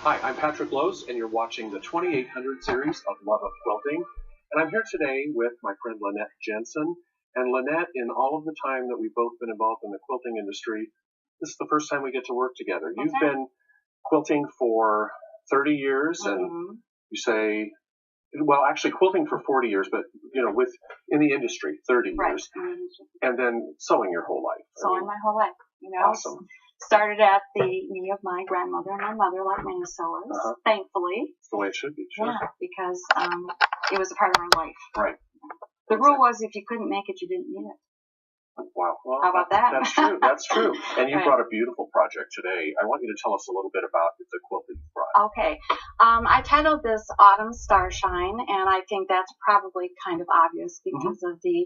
Hi, I'm Patrick Lose, and you're watching the 2800 series of Love of Quilting. And I'm here today with my friend Lynette Jensen. And Lynette, in all of the time that we've both been involved in the quilting industry, this is the first time we get to work together. You've been quilting for 30 years, and you say, well, actually quilting for 40 years, but, you know, in the industry, 30 years. And then sewing your whole life. Sewing my whole life, you know. Awesome. Started at the knee of my grandmother and my mother, like many sewers, thankfully. That's the way it should be, sure. Yeah, because it was a part of my life. Right. The rule was if you couldn't make it, you didn't need it. Wow. Well, how about that? That's true. That's true. And you brought a beautiful project today. I want you to tell us a little bit about the quilt that you brought. Okay. I titled this Autumn Starshine, and I think that's probably kind of obvious because of the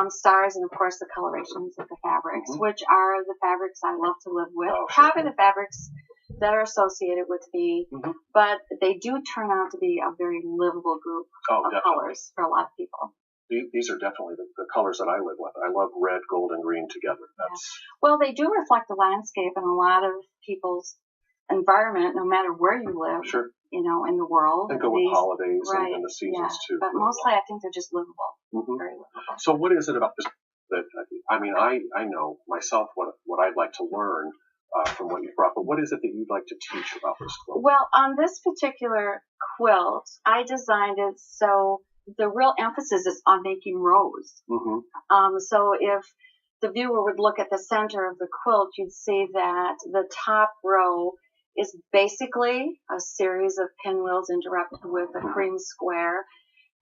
stars and, of course, the colorations of the fabrics, which are the fabrics I love to live with. Probably the fabrics that are associated with me, but they do turn out to be a very livable group of colors for a lot of people. These are definitely the colors that I live with. I love red, gold, and green together. Well, they do reflect the landscape in a lot of people's environment, no matter where you live, you know, in the world. And go with holidays and the seasons, too. But mostly I think they're just livable, very livable. So what is it about this that, I mean, I know myself what I'd like to learn from what you've brought, but what is it that you'd like to teach about this quilt? Well, on this particular quilt, I designed it so the real emphasis is on making rows. So if the viewer would look at the center of the quilt, you'd see that the top row is basically a series of pinwheels interrupted with a cream square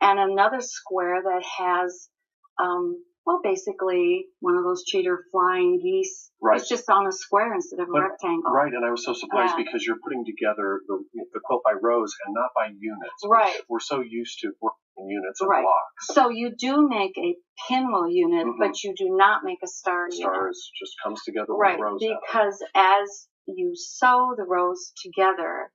and another square that has, well, basically one of those cheater flying geese. It's just on a square instead of a rectangle. Right, and I was so surprised because you're putting together the quilt by rows and not by units. Right. We're so used to working in units and blocks. So you do make a pinwheel unit, but you do not make a star unit. Stars just comes together with rows. Because as you sew the rows together,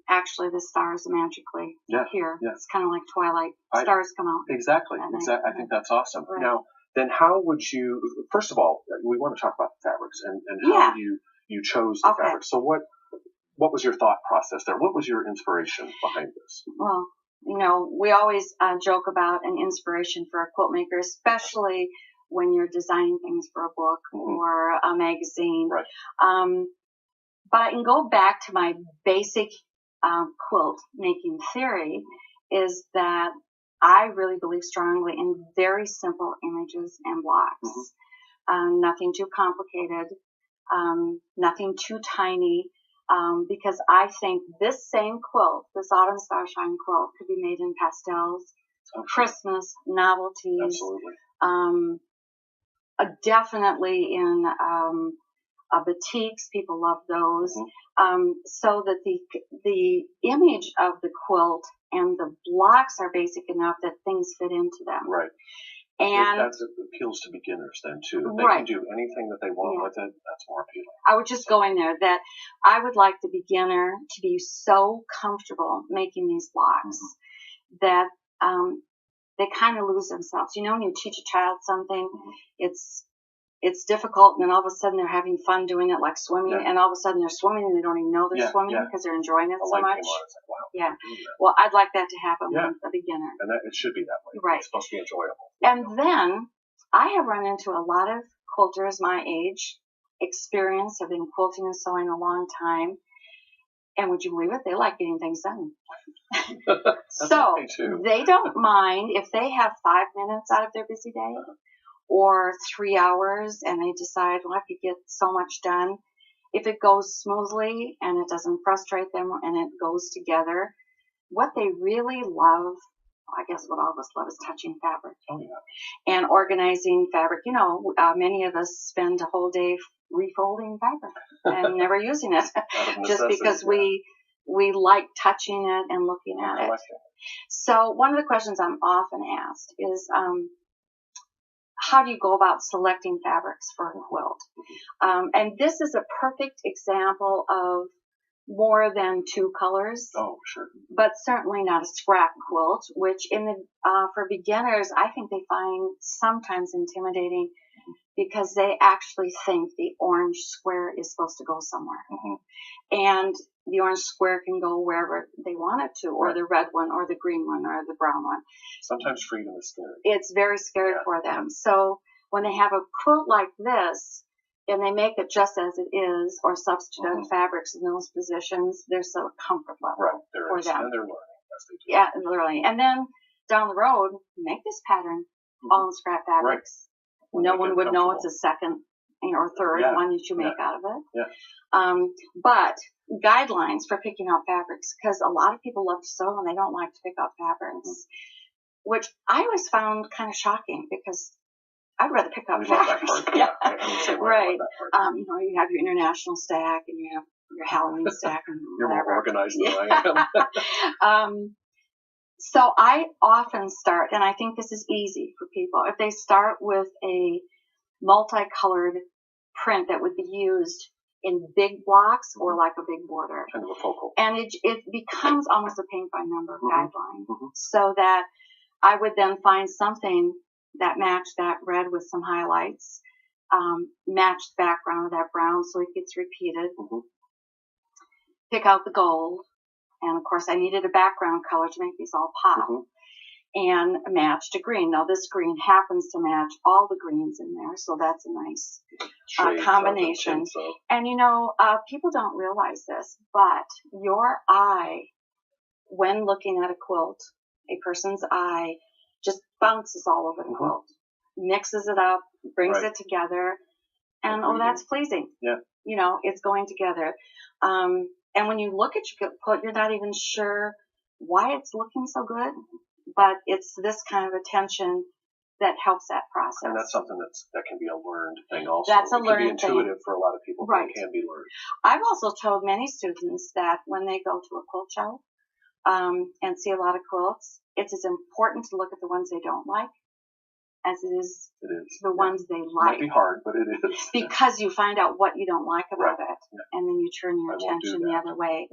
actually the stars magically appear. It's kind of like Twilight. Stars come out. Exactly. I think that's awesome. Now, then how would you, first of all, we want to talk about the fabrics and how you chose the fabrics. So what was your thought process there? What was your inspiration behind this? Well, you know, we always joke about an inspiration for a quilt maker, especially when you're designing things for a book or a magazine. But I can go back to my basic quilt making theory is that I really believe strongly in very simple images and blocks. Nothing too complicated, nothing too tiny, because I think this same quilt, this Autumn Starshine quilt, could be made in pastels, Christmas novelties, definitely in batiks. People love those. So that the image of the quilt and the blocks are basic enough that things fit into them. Right. And that appeals to beginners then too. If they can do anything that they want with it, that's more appealing. I would just go in there that I would like the beginner to be so comfortable making these blocks that they kind of lose themselves. You know, when you teach a child something, it's difficult, and then all of a sudden they're having fun doing it, like swimming, and all of a sudden they're swimming and they don't even know they're swimming because they're enjoying it so much. Well, I'd like that to happen with a beginner. And that it should be that way. Right. It's supposed to be enjoyable. And then I have run into a lot of quilters my age, experience, have been quilting and sewing a long time, and would you believe it? They like getting things done. So they don't mind if they have 5 minutes out of their busy day or 3 hours and they decide, well, I could get so much done. If it goes smoothly and it doesn't frustrate them and it goes together, what they really love, I guess what all of us love, is touching fabric and organizing fabric. You know, many of us spend a whole day refolding fabric and never using it just because we like touching it and looking at it. So one of the questions I'm often asked is, how do you go about selecting fabrics for a quilt? And this is a perfect example of more than 2 colors. But certainly not a scrap quilt, which for beginners, I think they find sometimes intimidating because they actually think the orange square is supposed to go somewhere. And the orange square can go wherever they want it to, or the red one, or the green one, or the brown one. Sometimes freedom is scary. It's very scary for them. So when they have a quilt like this, and they make it just as it is, or substitute other fabrics in those positions, there's a comfort level for them. And they're learning as they do. Yeah, literally. And then down the road, make this pattern all in scrap fabrics. No one would know it's a second or third one that you make out of it. But guidelines for picking out fabrics, because a lot of people love to sew and they don't like to pick out fabrics, which I always found kind of shocking, because I'd rather pick out fabrics. Right. You know, you have your international stack and you have your Halloween stack and You're whatever. more organized than I am. So I often start, and I think this is easy for people, if they start with a multicolored print that would be used in big blocks or like a big border. Kind of a focal. And it becomes almost a paint by number guideline. So that I would then find something that matched that red with some highlights, matched the background of that brown so it gets repeated. Pick out the gold. And of course I needed a background color to make these all pop. And matched a green. Now this green happens to match all the greens in there, so that's a nice combination. And you know, people don't realize this, but your eye, when looking at a quilt, a person's eye just bounces all over the quilt, mixes it up, brings it together, and that's pleasing. You know, it's going together. And when you look at your quilt, you're not even sure why it's looking so good, but it's this kind of attention that helps that process. And that's something that can be a learned thing also. That's a It learned can be intuitive for a lot of people, but it can be learned. I've also told many students that when they go to a quilt show and see a lot of quilts, it's as important to look at the ones they don't like as it is the ones they like. It might be hard, but it is. Because you find out what you don't like about it, and then you turn your attention the other way.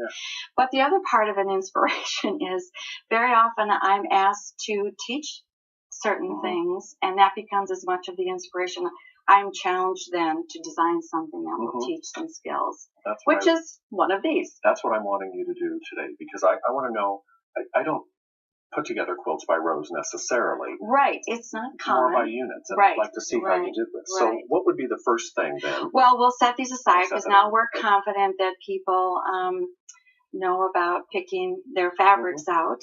But the other part of an inspiration is very often I'm asked to teach certain things, and that becomes as much of the inspiration. I'm challenged then to design something that will teach some skills, which is one of these. That's what I'm wanting you to do today, because I want to know, I don't put together quilts by rows necessarily. Right. It's not common. More by units. And I'd like to see how you did this. So what would be the first thing then? Well, we'll set these aside because now we're confident that people know about picking their fabrics out.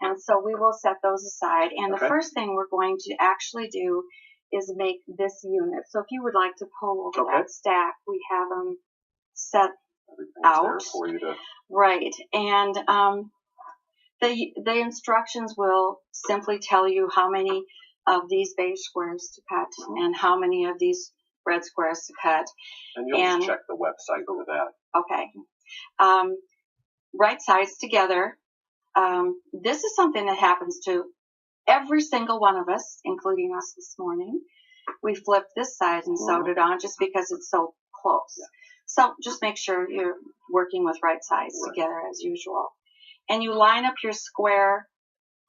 And so we will set those aside. And the first thing we're going to actually do is make this unit. So if you would like to pull over that stack, we have them set out. There for you to... Right. And the instructions will simply tell you how many of these beige squares to cut and how many of these red squares to cut. And you'll just check the website for that. Okay. Right sides together. This is something that happens to every single one of us, including us this morning. We flipped this side and sewed it on just because it's so close. So just make sure you're working with right sides together as usual. And you line up your square,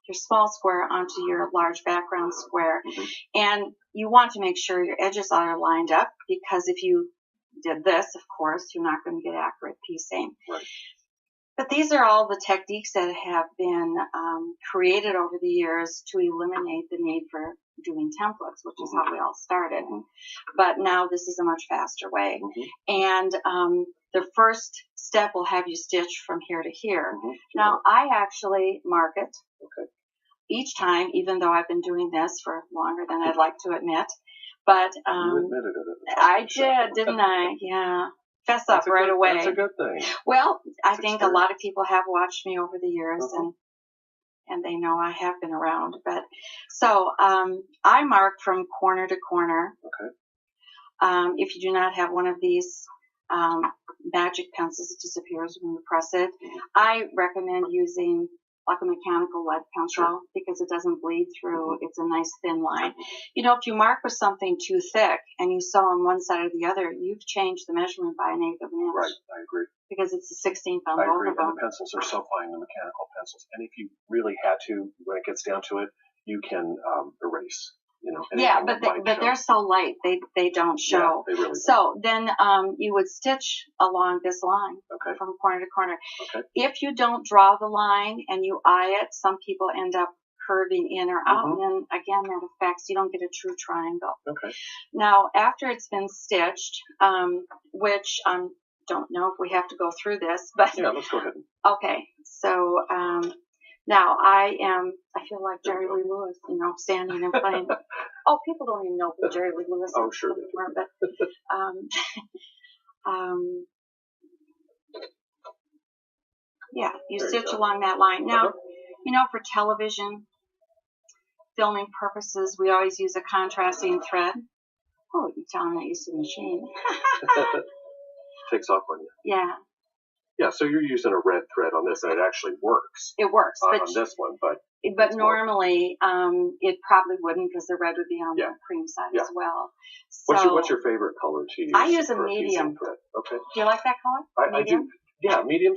your small square onto your large background square. And you want to make sure your edges are lined up, because if you did this, of course, you're not going to get accurate piecing. But these are all the techniques that have been created over the years to eliminate the need for doing templates, which is how we all started. But now this is a much faster way. And the first step will have you stitch from here to here. Now, I actually mark it each time, even though I've been doing this for longer than I'd like to admit. But you admitted it. I did, didn't I? Yeah. Fess up right away. That's a good thing. Well, I think a lot of people have watched me over the years, and they know I have been around. But so I mark from corner to corner. If you do not have one of these magic pencils, it disappears when you press it. I recommend using like a mechanical lead pencil because it doesn't bleed through. It's a nice thin line. You know, if you mark with something too thick and you sew on one side or the other, you've changed the measurement by 1/8 of an inch. Right, I agree. Because it's a 16th on both both of them. And the pencils are so fine, the mechanical pencils. And if you really had to, when it gets down to it, you can erase Yeah, but they're so light they don't show. Yeah, they really so then you would stitch along this line from corner to corner. Okay. If you don't draw the line and you eye it, some people end up curving in or out, and then again that affects, you don't get a true triangle. Okay. Now after it's been stitched, which don't know if we have to go through this, but yeah, let's go ahead. Okay, so now I feel like Jerry Lee Lewis, standing and playing. Oh, people don't even know who Jerry Lee Lewis is. Oh, sure. Anymore, but yeah, you stitch along that line. Now, for television filming purposes, we always use a contrasting thread. Oh, you're telling me I used a machine. Takes off on you. Yeah. Yeah, so you're using a red thread on this, and it actually works. It works. On this one, but normally it probably wouldn't, because the red would be on the cream side as well. So what's your favorite color to use? I use a medium. Thread? Okay. Do you like that color? I do. Yeah, medium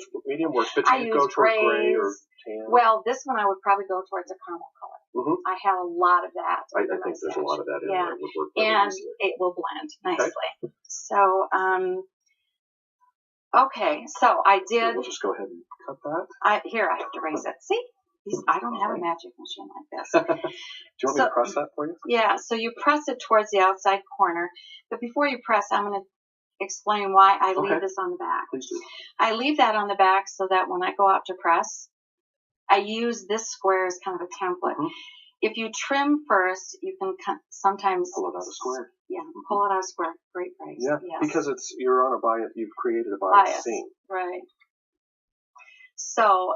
works. But you go towards gray or tan. Well, this one I would probably go towards a caramel color. I have a lot of that. I think there's a lot of that in there. It would work and easily. It will blend nicely. Okay. So okay, so I did. So we'll just go ahead and cut that. I have to raise it. See, I don't have a magic machine like this. Do you want me to press that for you? Yeah, so you press it towards the outside corner. But before you press, I'm going to explain why I leave this on the back. Please do. I leave that on the back so that when I go out to press, I use this square as kind of a template. If you trim first, you can sometimes pull it out of square. Yeah, pull it out of square. Great phrase. Yeah, yes. Because you're on a bias. You've created a bias seam. Right. So,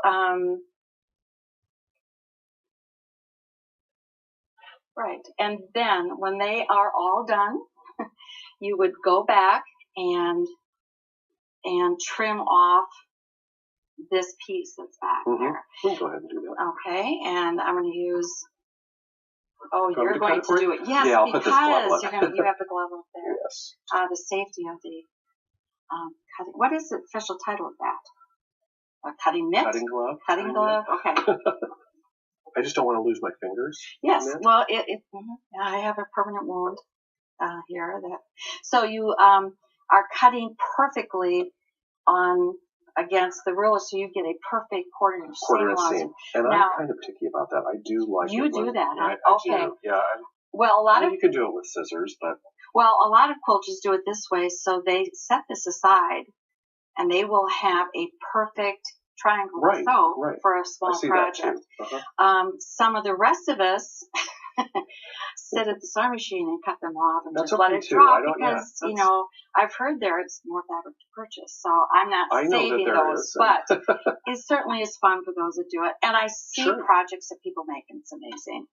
right, and then when they are all done, you would go back and trim off this piece that's back there. We'll go ahead and do that. Okay, and I'm going to use. Oh, you're going to do it. Yes, yeah, I'll because put this glove on. you have the glove up there. Yes. The safety of the cutting. What is the official title of that? A cutting mitt? Cutting glove. Cutting glove. Okay. I just don't want to lose my fingers. Yes. Well, I have a permanent wound here. So you are cutting perfectly against the ruler, so you get a perfect quarter-inch seam. And now, I'm kind of picky about that. I do like you it. You do that, huh? Okay. Yeah. Well, you can do it with scissors, but. Well, a lot of quilters do it this way, so they set this aside, and they will have a perfect triangle to sew for a small project. Some of the rest of us sit at the sewing machine and cut them off and just let it drop because, I've heard it's more fabric to purchase. So I'm not saving those, but it certainly is fun for those that do it. And I see projects that people make, and it's amazing.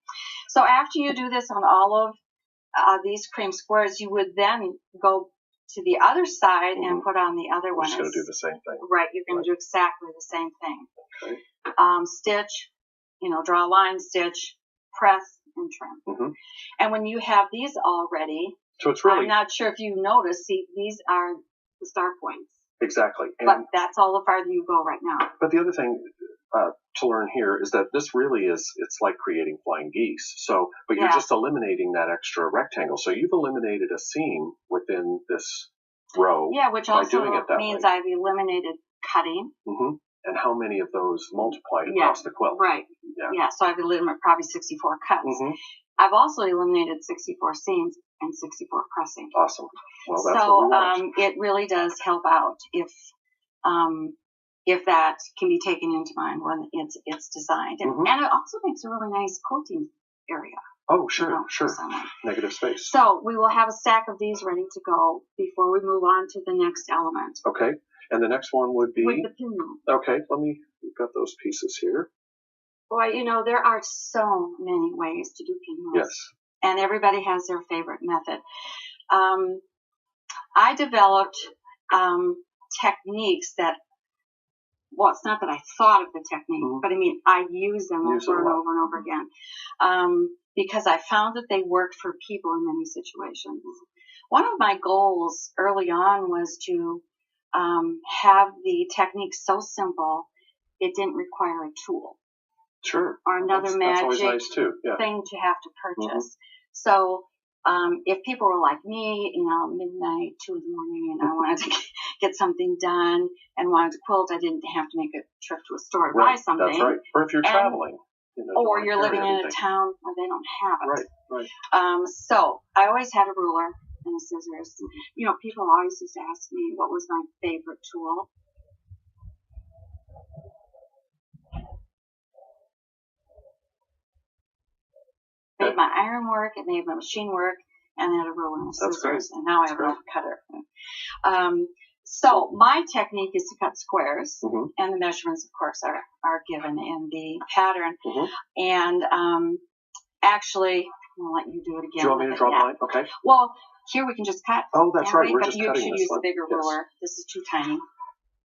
So after you do this on all of these cream squares, you would then go to the other side and put on the other one. You're just going to do the same thing. Right. You're going to do exactly the same thing. Okay. Stitch, draw a line, stitch, press, and trim. And when you have these all ready, so it's really, I'm not sure if you notice, see, these are the start points. Exactly. But that's all the farther you go right now. But the other thing to learn here is that this really it's like creating flying geese. So, but you're just eliminating that extra rectangle. So you've eliminated a seam within this row. Yeah, which also means I've eliminated cutting. And how many of those multiplied across the quilt? Right. Yeah. So I've eliminated probably 64 cuts. I've also eliminated 64 seams and 64 pressing. Awesome. Well, that's what we want. It really does help out if that can be taken into mind when it's designed, and it also makes a really nice quilting area. Oh, sure. Negative space. So we will have a stack of these ready to go before we move on to the next element. Okay. And the next one would be? With the pinwheel. Okay, we've got those pieces here. Boy, there are so many ways to do pinwheels. Yes. And everybody has their favorite method. I developed techniques that, well, it's not that I thought of the technique, but I use them over and over and over again. Because I found that they worked for people in many situations. One of my goals early on was to have the technique so simple it didn't require a tool. Sure. Or another magic that's always nice too. thing to have to purchase. So if people were like me, midnight, 2 in the morning, and I wanted to get something done and wanted to quilt, I didn't have to make a trip to a store to buy something. That's right. Or if you're traveling. Or you're living in a town where they don't have it. Right. So I always had a ruler and a scissors. People always used to ask me what was my favorite tool. Made my iron work, it made my machine work, and then a ruler and scissors. That's great. And now I have a cutter. So my technique is to cut squares, and the measurements, of course, are given in the pattern. And actually, I'll let you do it again. Do you want me to draw the line? Okay. Well, here we can just cut. Oh, that's right. We're but just you cutting should this use one. the bigger ruler. This is too tiny.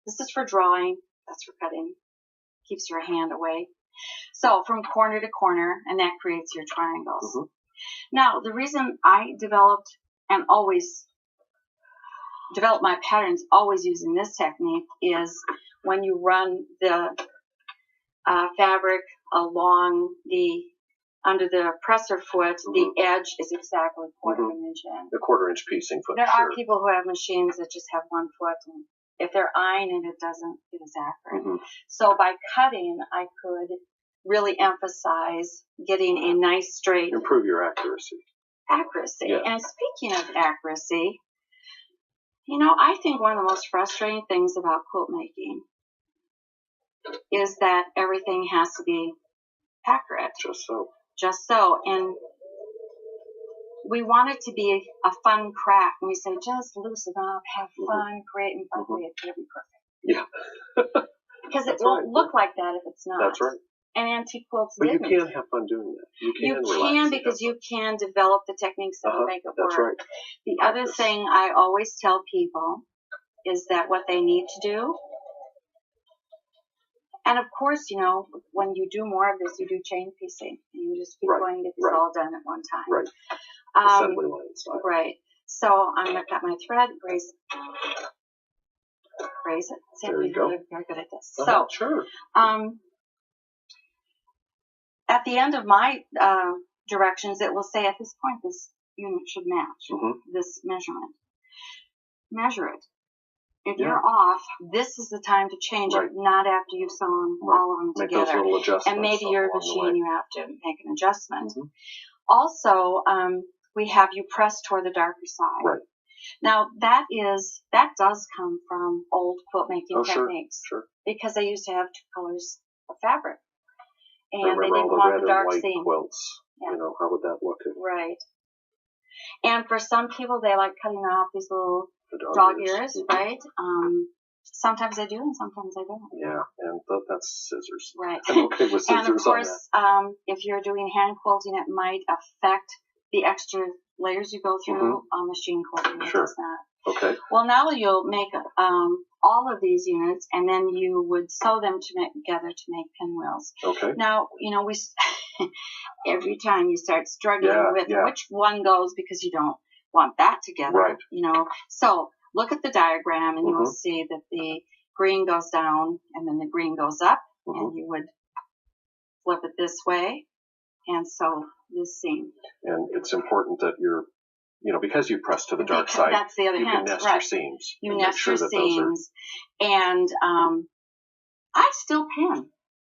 This is for drawing. That's for cutting. Keeps your hand away. So from corner to corner, and that creates your triangles. Now, the reason I developed and always develop my patterns always using this technique is when you run the fabric along under the presser foot, the edge is exactly a quarter of an inch in. The quarter-inch piecing foot. There are people who have machines that just have 1 foot, and if they're ironing, it doesn't get as accurate. So by cutting, I could really emphasize getting a nice straight. Improve your accuracy. Yeah. And speaking of accuracy, I think one of the most frustrating things about quilt making is that everything has to be accurate. Just so. And we want it to be a fun craft. And we say, just loosen up, have fun, create, and hopefully it's going to be perfect. Yeah. Because it won't look like that if it's not. That's right. And antique quilts But didn't. you can have fun doing that. You can because you can develop the techniques that will make it work. That's right. The other thing I always tell people is that what they need to do, and of course, when you do more of this, you do chain piecing. And you just keep going to get this all done at one time. Right. Assembly line style. Right. So I'm going to cut my thread, raise it. See, there you go. Very good at this. So, sure. At the end of my directions, it will say at this point this unit should match this measurement. Measure it. If you're off, this is the time to change it, not after you've sewn all of them together. Make those little adjustments. And maybe your machine, you have to make an adjustment. Also, we have you press toward the darker side. Right. Now, that does come from old quilt making techniques. Sure. Because they used to have 2 colors of fabric. And they didn't want the dark white seam. Quilts. How would that look? Right. And for some people, they like cutting off these little dog ears, right? Sometimes I do, and sometimes I don't. Yeah, and that's scissors. Right. I'm okay with scissors. And of course, if you're doing hand quilting, it might affect the extra layers you go through on machine quilting. It does not. Okay. Well, now you'll make all of these units, and then you would sew them together to make pinwheels. Okay. Now, we every time you start struggling with which one goes because you don't want that together. Right. So look at the diagram, and you will see that the green goes down, and then the green goes up, and you would flip it this way, and sew this seam. And it's important that you're because you press to the dark side, that's the other you hand. can nest your seams. You nest your seams. And I still pin.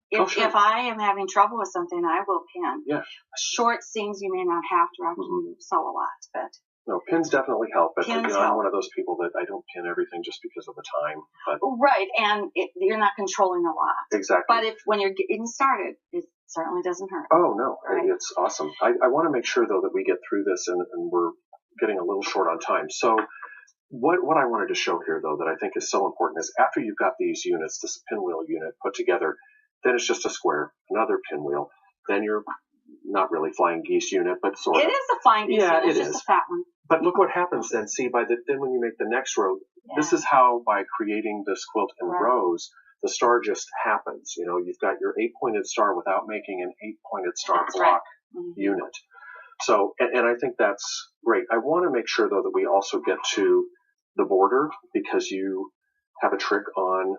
If I am having trouble with something, I will pin. Yeah. Short seams you may not have to after you sew a lot. But no, pins definitely help. But pins I'm one of those people that I don't pin everything just because of the time. But right, and you're not controlling a lot. Exactly. But when you're getting started, it certainly doesn't hurt. Oh, no. Right. It's awesome. I want to make sure, though, that we get through this, and we're getting a little short on time. So what I wanted to show here, though, that I think is so important is after you've got these units, this pinwheel unit put together, then it's just a square, another pinwheel. Then you're not really flying geese unit, but sort of. It is a flying geese unit. It's just a fat one. But look what happens then. See, then when you make the next row, this is how, by creating this quilt in rows, the star just happens. You've got your 8-pointed star without making an 8-pointed star block unit. So, and I think that's great. I want to make sure, though, that we also get to the border, because you have a trick on.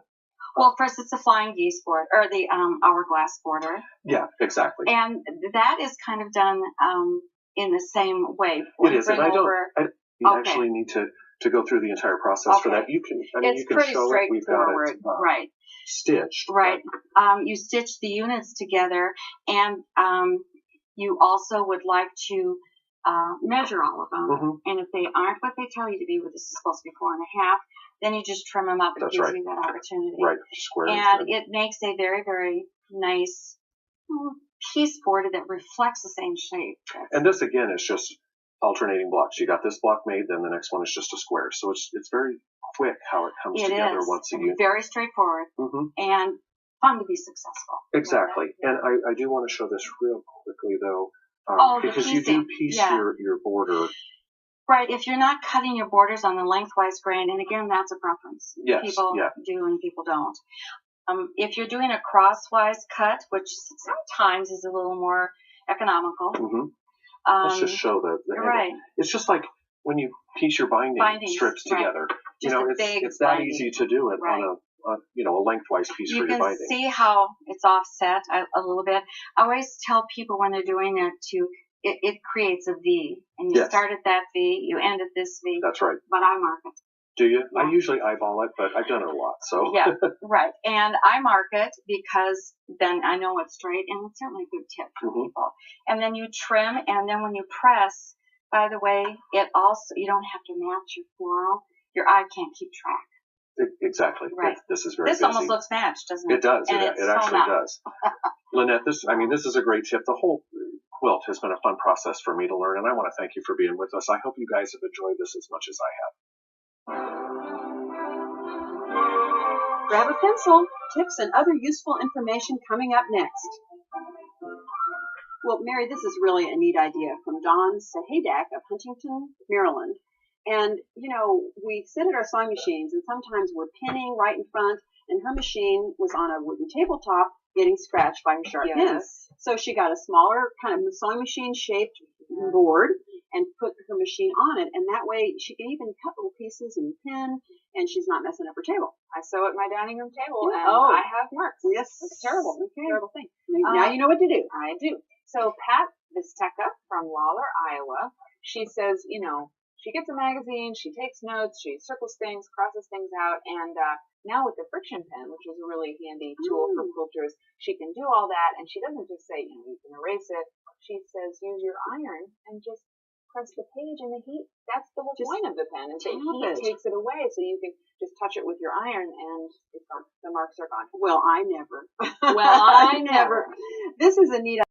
Well, first it's the flying geese border, or the hourglass border. Yeah, exactly. And that is kind of done in the same way. It is, and you Okay. actually need to go through the entire process for that. You can, It's you can pretty show it. We've got it right. stitched. Right. You stitch the units together, and you also would like to measure all of them. Mm-hmm. And if they aren't what they tell you to be, where this is supposed to be 4.5, then you just trim them up. It gives you that opportunity. Right. Square and it makes a very, very nice piece border that reflects the same shape. And this again is just alternating blocks. You got this block made, then the next one is just a square. So it's very quick how it comes together once a year. Very straightforward and fun to be successful. Exactly. And I do want to show this real quickly though, because you do piece your border. Right. If you're not cutting your borders on the lengthwise grain, and again, that's a preference. Yes. People do and people don't. If you're doing a crosswise cut, which sometimes is a little more economical. Let's just show the right. It's just like when you piece your binding strips together. Just it's that easy to do it on a lengthwise piece for your binding. You can see how it's offset a little bit. I always tell people when they're doing it it creates a V, and you start at that V, you end at this V. That's right. But I mark it. Do you? Yeah. I usually eyeball it, but I've done it a lot, so. Yeah, right. And I mark it because then I know it's straight, and it's certainly a good tip for people. And then you trim, and then when you press, by the way, you don't have to match your floral. Your eye can't keep track. Exactly. Right. This is very This almost looks matched, doesn't it? It does. And it actually does. Lynette, this is a great tip. The whole quilt has been a fun process for me to learn, and I want to thank you for being with us. I hope you guys have enjoyed this as much as I have. Grab a pencil. Tips and other useful information coming up next. Well, Mary, this is really a neat idea from Dawn Sahadak of Huntington, Maryland. And, we sit at our sewing machines, and sometimes we're pinning right in front, and her machine was on a wooden tabletop getting scratched by her sharp pins. So she got a smaller kind of sewing machine-shaped board and put her machine on it, and that way she can even cut little pieces and pin, and she's not messing up her table. I sew at my dining room table, and I have marks. Yes. It's terrible. Okay. Terrible thing. Now you know what to do. I do. So Pat Visteka from Lawler, Iowa, she says, she gets a magazine, she takes notes, she circles things, crosses things out, and now with the friction pen, which is a really handy tool for quilters, she can do all that, and she doesn't just say, you can erase it. She says, use your iron and just press the page in the heat. That's the whole point of the pen. And the heat takes it away, so you can just touch it with your iron, and the marks are gone. Well, I never. Well, I never. This is a neat